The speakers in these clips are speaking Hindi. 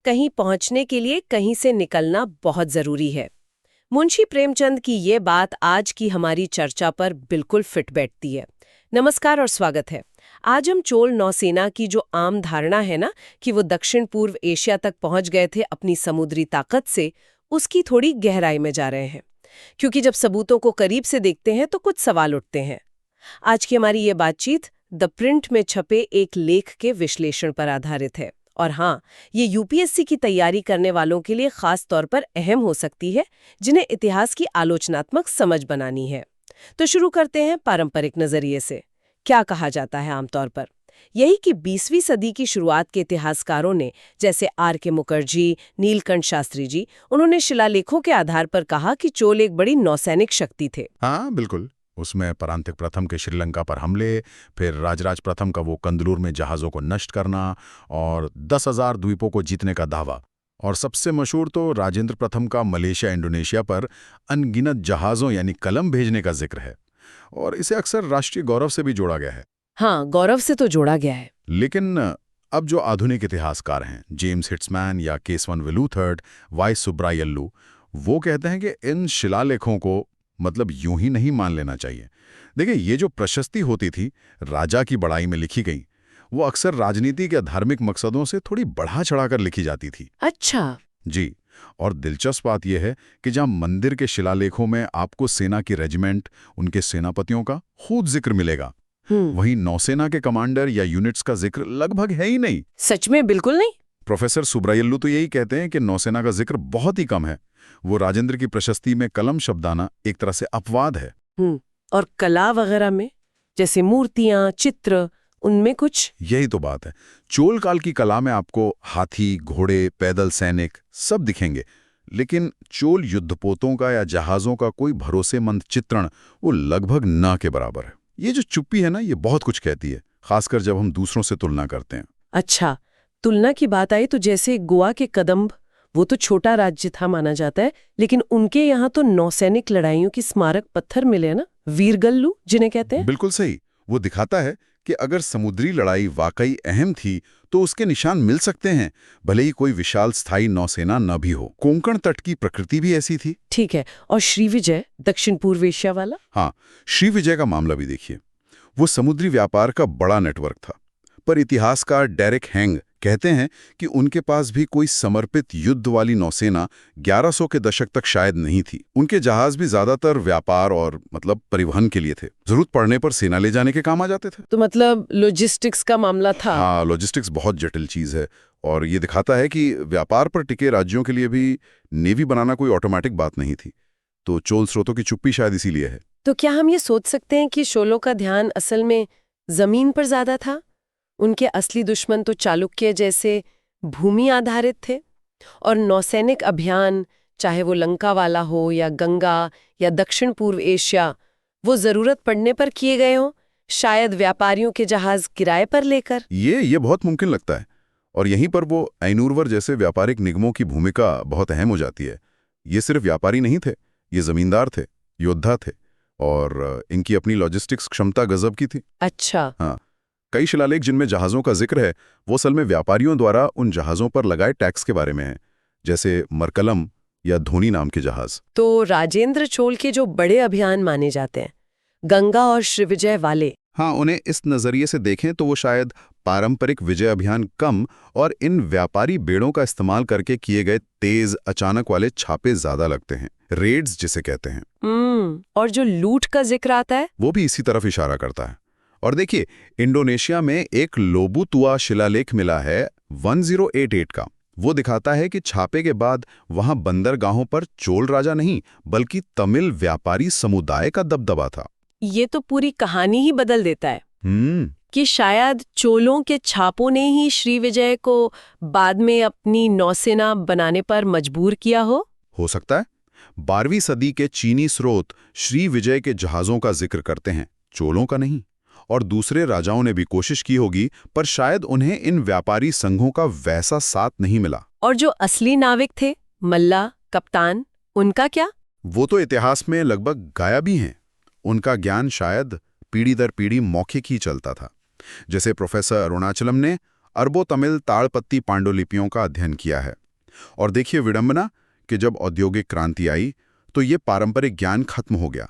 कहीं पहुंचने के लिए कहीं से निकलना बहुत जरूरी है। मुंशी प्रेमचंद की ये बात आज की हमारी चर्चा पर बिल्कुल फिट बैठती है। नमस्कार और स्वागत है। आज हम चोल नौसेना की जो आम धारणा है ना कि वो दक्षिण पूर्व एशिया तक पहुंच गए थे अपनी समुद्री ताकत से, उसकी थोड़ी गहराई में जा रहे हैं। क्योंकि जब सबूतों को करीब से देखते हैं तो कुछ सवाल उठते हैं। आज की हमारी ये बातचीत द प्रिंट में छपे एक लेख के विश्लेषण पर आधारित है। और हाँ, ये यूपीएससी की तैयारी करने वालों के लिए खास तौर पर अहम हो सकती है, जिन्हें इतिहास की आलोचनात्मक समझ बनानी है। तो शुरू करते हैं पारंपरिक नजरिए से। क्या कहा जाता है आमतौर पर? यही कि 20वीं सदी की शुरुआत के इतिहासकारों ने, जैसे R.K. मुखर्जी, नीलकंठ शास्त्री जी, उन्होंने शिलालेखों के आधार पर कहा कि चोल एक बड़ी नौसैनिक शक्ति थे। हाँ बिल्कुल। उसमें परांतिक प्रथम के श्रीलंका पर हमले, फिर राजराज प्रथम का वो कंदलूर में जहाज़ों को नष्ट करना और 10,000 द्वीपों को जीतने का दावा। और सबसे मशहूर तो राजेंद्र प्रथम का मलेशिया इंडोनेशिया पर अनगिनत जहाज़ों यानी कलम भेजने का जिक्र है। और इसे अक्सर राष्ट्रीय गौरव से भी जोड़ा गया है। हाँ, गौरव से तो जोड़ा गया है। लेकिन अब जो आधुनिक इतिहासकार हैं, जेम्स हिट्समैन या केसवन विलूथर्ड, वाई सुब्रायल्लू, वो कहते हैं कि इन शिलालेखों को मतलब यूं ही नहीं मान लेना चाहिए। देखिए, ये जो प्रशस्ति होती थी, राजा की बड़ाई में लिखी गई, वो अक्सर राजनीति के धार्मिक मकसदों से थोड़ी बढ़ा चढ़ाकर लिखी जाती थी। अच्छा जी। और दिलचस्प बात यह है कि जहां मंदिर के शिलालेखों में आपको सेना की रेजिमेंट, उनके सेनापतियों का खूब जिक्र मिलेगा, वहीं नौसेना के कमांडर या यूनिट्स का जिक्र लगभग है ही नहीं। सच में बिल्कुल नहीं। प्रोफेसर सुब्रायल्लू तो यही कहते हैं कि नौसेना का जिक्र बहुत ही कम है। वो राजेंद्र की प्रशस्ति में कलम शब्द आना एक तरह से अपवाद है। और कला वगैरह में, जैसे मूर्तियां, चित्र, उनमें कुछ? यही तो बात है। चोल काल की कला में आपको हाथी, घोड़े, पैदल सैनिक सब दिखेंगे, लेकिन चोल युद्धपोतों का या जहाज़ों का कोई भरोसेमंद चित्रण वो लगभग ना के बराबर है। ये जो चुप्पी है ना, ये बहुत कुछ कहती है, खासकर जब हम दूसरों से तुलना करते हैं। अच्छा, तुलना की बात आई तो जैसे गोवा के कदंब, वो तो छोटा राज्य था माना जाता है, लेकिन उनके यहाँ तो नौसैनिक लड़ाइयों की स्मारक पत्थर मिले ना, वीरगल्लू जिन्हें कहते हैं। बिल्कुल सही। वो दिखाता है कि अगर समुद्री लड़ाई वाकई अहम थी तो उसके निशान मिल सकते हैं, भले ही कोई विशाल स्थायी नौसेना न भी हो। कोंकण तट की प्रकृति भी ऐसी थी। ठीक है। और श्रीविजय, दक्षिण पूर्व एशिया वाला? हाँ, श्रीविजय का मामला भी देखिए। वो समुद्री व्यापार का बड़ा नेटवर्क था, पर इतिहासकार डेरेक हैंग कहते हैं कि उनके पास भी कोई समर्पित युद्ध वाली नौसेना 1100 के दशक तक शायद नहीं थी। उनके जहाज भी ज्यादातर व्यापार और मतलब परिवहन के लिए थे। जरूरत पड़ने पर सेना ले जाने के काम आ जाते थे। तो मतलब लॉजिस्टिक्स का मामला था। हाँ, लॉजिस्टिक्स बहुत जटिल चीज है, और ये दिखाता है कि व्यापार पर टिके राज्यों के लिए भी नेवी बनाना कोई ऑटोमेटिक बात नहीं थी। तो चोल स्रोतों की चुप्पी शायद इसीलिए है। तो क्या हम ये सोच सकते हैं कि शोलों का ध्यान असल में जमीन पर ज्यादा था? उनके असली दुश्मन तो चालुक्य जैसे भूमि आधारित थे, और नौसैनिक अभियान, चाहे वो लंका वाला हो या गंगा या दक्षिण पूर्व एशिया, वो जरूरत पड़ने पर किए गए हों, शायद व्यापारियों के जहाज किराए पर लेकर। ये बहुत मुमकिन लगता है। और यहीं पर वो ऐनूरवर जैसे व्यापारिक निगमों की भूमिका बहुत अहम हो जाती है। ये सिर्फ व्यापारी नहीं थे, ये जमींदार थे, योद्धा थे, और इनकी अपनी लॉजिस्टिक्स क्षमता गजब की थी। अच्छा। हाँ, कई शिलालेख जिनमें जहाज़ों का जिक्र है, वो असल में व्यापारियों द्वारा उन जहाज़ों पर लगाए टैक्स के बारे में है, जैसे मरकलम या धोनी नाम के जहाज़। तो राजेंद्र चोल के जो बड़े अभियान माने जाते हैं, गंगा और श्रीविजय वाले, हाँ, उन्हें इस नज़रिए से देखें तो वो शायद पारंपरिक विजय अभियान कम और इन व्यापारी बेड़ों का इस्तेमाल करके किए गए तेज अचानक वाले छापे ज्यादा लगते हैं, रेड्स जिसे कहते हैं। और जो लूट का जिक्र आता है, वो भी इसी तरफ इशारा करता है। और देखिए, इंडोनेशिया में एक लोबुतुआ शिलालेख मिला है 1088 का। वो दिखाता है कि छापे के बाद वहां बंदरगाहों पर चोल राजा नहीं, बल्कि तमिल व्यापारी समुदाय का दबदबा था। ये तो पूरी कहानी ही बदल देता है कि शायद चोलों के छापों ने ही श्रीविजय को बाद में अपनी नौसेना बनाने पर मजबूर किया हो सकता है। 12वीं सदी के चीनी स्रोत श्रीविजय के जहाज़ों का जिक्र करते हैं, चोलों का नहीं। और दूसरे राजाओं ने भी कोशिश की होगी, पर शायद उन्हें इन व्यापारी संघों का वैसा साथ नहीं मिला। और जो असली नाविक थे, मल्ला, कप्तान, उनका क्या? वो तो इतिहास में लगभग गायब ही हैं। उनका ज्ञान शायद पीढ़ी दर पीढ़ी मौखिक ही चलता था। जैसे प्रोफेसर अरुणाचलम ने अरबों तमिल ताड़पत्ती पांडुलिपियों का अध्ययन किया है। और देखिए विडंबना कि जब औद्योगिक क्रांति आई तो ये पारंपरिक ज्ञान खत्म हो गया।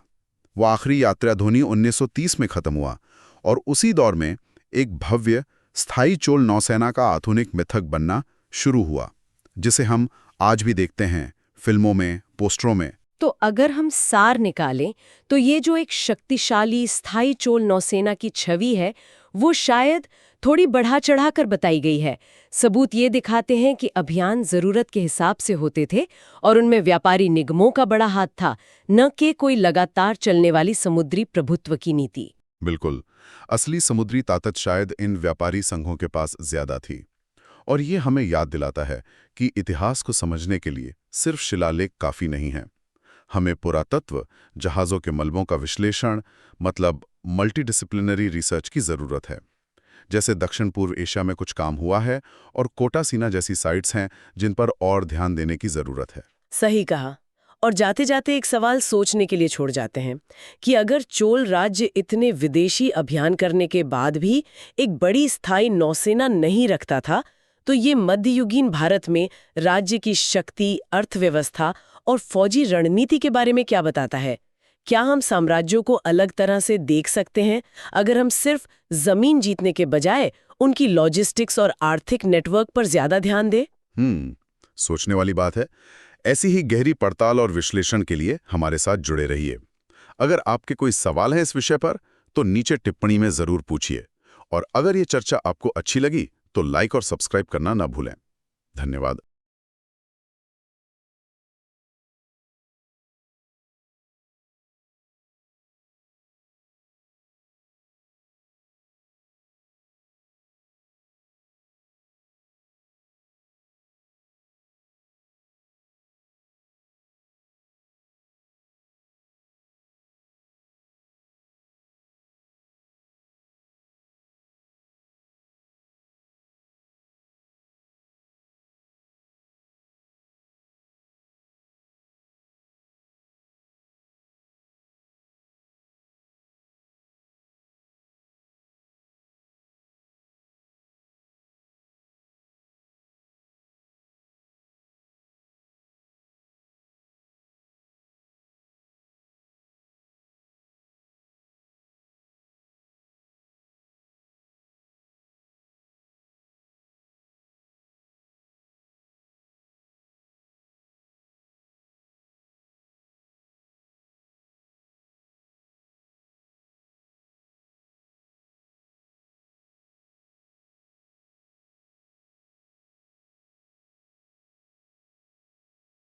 वो आखिरी यात्रा ध्वनि 1930 में खत्म हुआ और उसी दौर में एक भव्य स्थायी चोल नौसेना का आधुनिक मिथक बनना शुरू हुआ, जिसे हम आज भी देखते हैं फिल्मों में, पोस्टरों में। तो अगर हम सार निकालें तो ये जो एक शक्तिशाली स्थायी चोल नौसेना की छवि है वो शायद थोड़ी बढ़ा चढ़ा कर बताई गई है। सबूत ये दिखाते हैं कि अभियान जरूरत के हिसाब से होते थे और उनमें व्यापारी निगमों का बड़ा हाथ था, न कि कोई लगातार चलने वाली समुद्री प्रभुत्व की नीति। बिल्कुल, असली समुद्री ताकत शायद इन व्यापारी संघों के पास ज्यादा थी। और ये हमें याद दिलाता है कि इतिहास को समझने के लिए सिर्फ शिलालेख काफी नहीं है। हमें पुरातत्व, जहाज़ों के मलबों का विश्लेषण, मतलब मल्टीडिसिप्लिनरी रिसर्च की ज़रूरत है। जैसे दक्षिण पूर्व एशिया में कुछ काम हुआ है और कोटासीना जैसी साइट्स हैं जिन पर और ध्यान देने की ज़रूरत है। सही कहा। और जाते जाते एक सवाल सोचने के लिए छोड़ जाते हैं कि अगर चोल राज्य इतने विदेशी अभियान करने के बाद भी एक बड़ी स्थायी नौसेना नहीं रखता था, तो ये मध्ययुगीन भारत में राज्य की शक्ति, अर्थव्यवस्था और फौजी रणनीति के बारे में क्या बताता है? क्या हम साम्राज्यों को अलग तरह से देख सकते हैं अगर हम सिर्फ जमीन जीतने के बजाय उनकी लॉजिस्टिक्स और आर्थिक नेटवर्क पर ज्यादा ध्यान दें? सोचने वाली बात है। ऐसी ही गहरी पड़ताल और विश्लेषण के लिए हमारे साथ जुड़े रहिए। अगर आपके कोई सवाल है इस विषय पर तो नीचे टिप्पणी में जरूर पूछिए। और अगर ये चर्चा आपको अच्छी लगी तो लाइक और सब्सक्राइब करना ना भूलें। धन्यवाद।